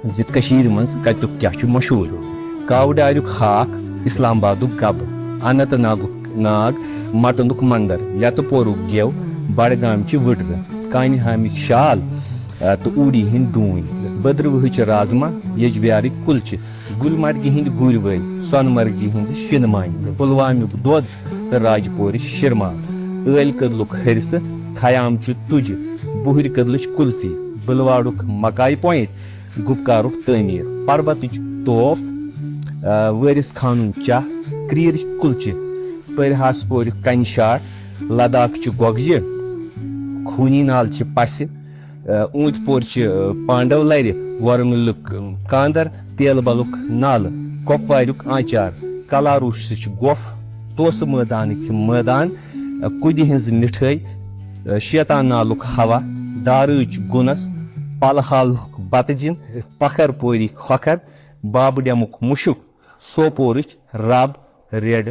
مز کتک کیا مشہور کاوڈار ہاک اسلام آباد گب اننت ناگ مٹنک مندر یت پورک گیو بڈگام چہ وٹر کانہ حامک شال تو اوڑی ہند ڈون بدروہچ رازما یجبیارک کلچہ گلمرگہ ہند گُرۍ ول سون مرگی ہند شن مانہ پلوامیک دۄد تو راج پورچ شرمال عٲلۍ کدلک ہرسہ خیام چہ تجہ بہر کدلچ کلفی بلواڑک مکائی پوائنٹ گپکارک تعمیر پربتچ توف وٲرِس خانُن چاہ کریرچ کلچہ پرہاس پورک کنہ شاٹ لداخ چہ گۄگجہِ خونی نال چہ پسہ اونت پور پانڈو لرِ ورملک کاندر تیل بلک نالہ کپواریک آنچار کلاروس گوف توسہ مٲدانک مٲدان کُدِ ہنز مٹھٲے شیطان نالک ہوا دارٕچ گُنس پلہالک بتجن پکھر پورک ہۄکھر بابہٕ ڈیمُک مُشک سوپورٕچ رب ریڈ